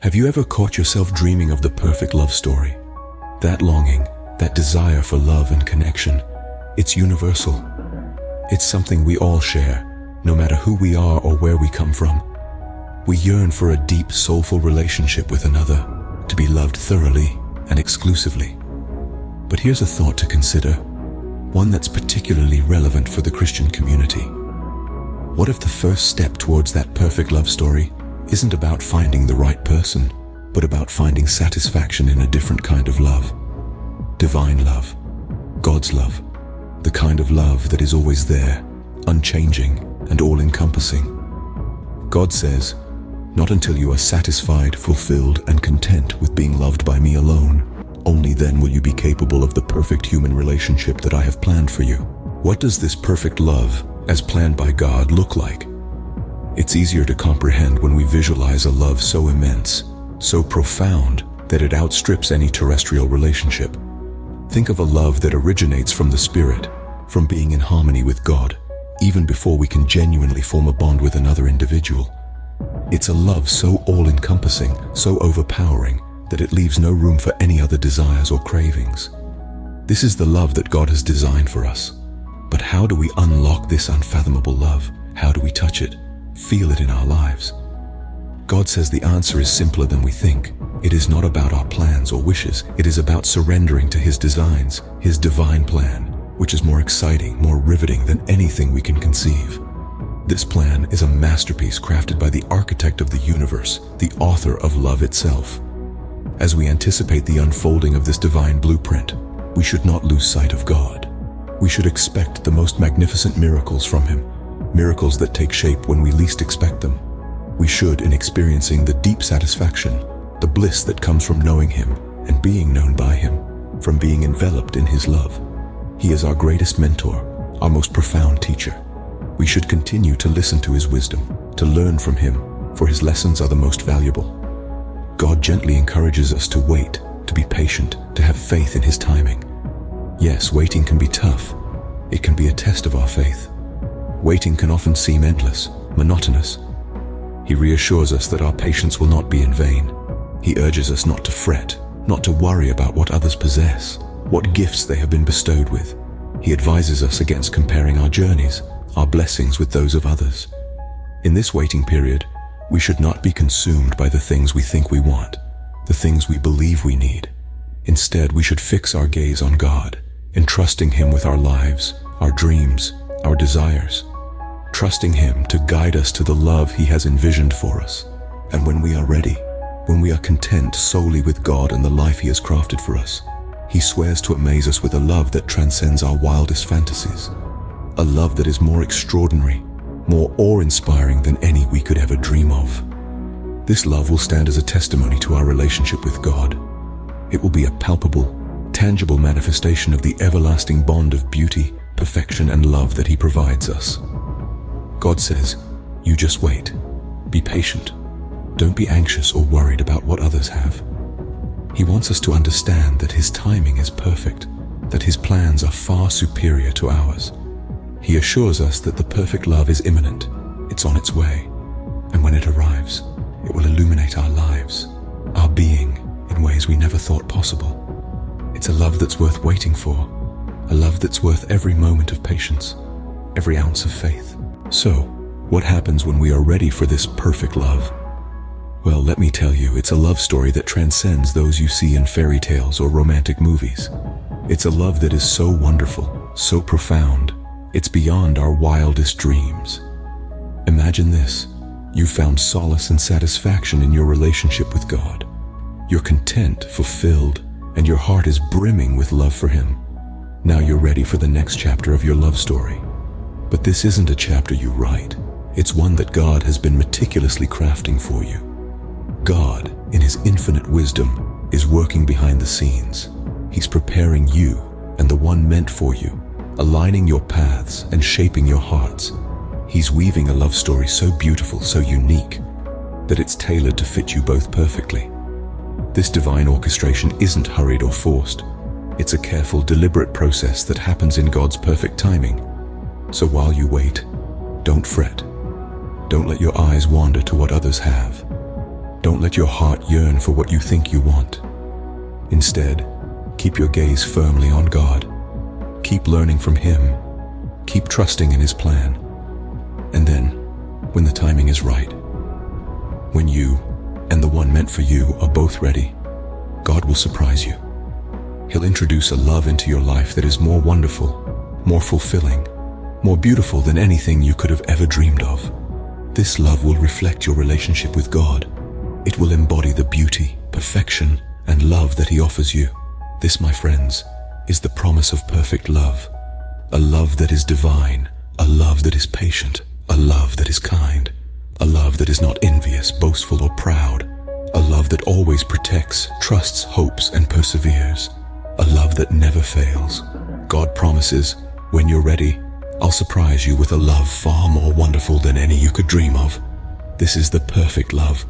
Have you ever caught yourself dreaming of the perfect love story? That longing, that desire for love and connection, it's universal. It's something we all share, no matter who we are or where we come from. We yearn for a deep, soulful relationship with another, to be loved thoroughly and exclusively. But here's a thought to consider, one that's particularly relevant for the Christian community. What if the first step towards that perfect love story isn't about finding the right person, but about finding satisfaction in a different kind of love? Divine love, God's love, the kind of love that is always there, unchanging and all-encompassing. God says, "Not until you are satisfied, fulfilled, and content with being loved by me alone, only then will you be capable of the perfect human relationship that I have planned for you." What does this perfect love, as planned by God, look like? It's easier to comprehend when we visualize a love so immense, so profound, that it outstrips any terrestrial relationship. Think of a love that originates from the Spirit, from being in harmony with God, even before we can genuinely form a bond with another individual. It's a love so all-encompassing, so overpowering, that it leaves no room for any other desires or cravings. This is the love that God has designed for us. But how do we unlock this unfathomable love? How do we touch it, feel it in our lives? God says the answer is simpler than we think. It is not about our plans or wishes. It is about surrendering to His designs, His divine plan, which is more exciting, more riveting than anything we can conceive. This plan is a masterpiece crafted by the architect of the universe, the author of love itself. As we anticipate the unfolding of this divine blueprint, we should not lose sight of God. We should expect the most magnificent miracles from Him, miracles that take shape when we least expect them. We should, in experiencing the deep satisfaction, the bliss that comes from knowing Him and being known by Him, from being enveloped in His love. He is our greatest mentor, our most profound teacher. We should continue to listen to His wisdom, to learn from Him, for His lessons are the most valuable. God gently encourages us to wait, to be patient, to have faith in His timing. Yes, waiting can be tough. It can be a test of our faith. Waiting can often seem endless, monotonous. He reassures us that our patience will not be in vain. He urges us not to fret, not to worry about what others possess, what gifts they have been bestowed with. He advises us against comparing our journeys, our blessings with those of others. In this waiting period, we should not be consumed by the things we think we want, the things we believe we need. Instead, we should fix our gaze on God, entrusting Him with our lives, our dreams, our desires, trusting Him to guide us to the love He has envisioned for us. And when we are ready, when we are content solely with God and the life He has crafted for us, He swears to amaze us with a love that transcends our wildest fantasies, a love that is more extraordinary, more awe-inspiring than any we could ever dream of. This love will stand as a testimony to our relationship with God. It will be a palpable, tangible manifestation of the everlasting bond of beauty, perfection, and love that He provides us. God says, "You just wait. Be patient. Don't be anxious or worried about what others have." He wants us to understand that His timing is perfect, that His plans are far superior to ours. He assures us that the perfect love is imminent, it's on its way, and when it arrives, it will illuminate our lives, our being, in ways we never thought possible. It's a love that's worth waiting for, a love that's worth every moment of patience, every ounce of faith. So, what happens when we are ready for this perfect love? Well, let me tell you, it's a love story that transcends those you see in fairy tales or romantic movies. It's a love that is so wonderful, so profound, it's beyond our wildest dreams. Imagine this. You found solace and satisfaction in your relationship with God. You're content, fulfilled, and your heart is brimming with love for Him. Now you're ready for the next chapter of your love story. But this isn't a chapter you write. It's one that God has been meticulously crafting for you. God, in His infinite wisdom, is working behind the scenes. He's preparing you and the one meant for you, aligning your paths and shaping your hearts. He's weaving a love story so beautiful, so unique, that it's tailored to fit you both perfectly. This divine orchestration isn't hurried or forced. It's a careful, deliberate process that happens in God's perfect timing. So while you wait, don't fret. Don't let your eyes wander to what others have. Don't let your heart yearn for what you think you want. Instead, keep your gaze firmly on God. Keep learning from Him. Keep trusting in His plan. And then, when the timing is right, when you and the one meant for you are both ready, God will surprise you. He'll introduce a love into your life that is more wonderful, more fulfilling, more beautiful than anything you could have ever dreamed of. This love will reflect your relationship with God. It will embody the beauty, perfection, and love that He offers you. This, my friends, is the promise of perfect love. A love that is divine, a love that is patient, a love that is kind, a love that is not envious, boastful, or proud, a love that always protects, trusts, hopes, and perseveres, a love that never fails. God promises, when you're ready, I'll surprise you with a love far more wonderful than any you could dream of. This is the perfect love,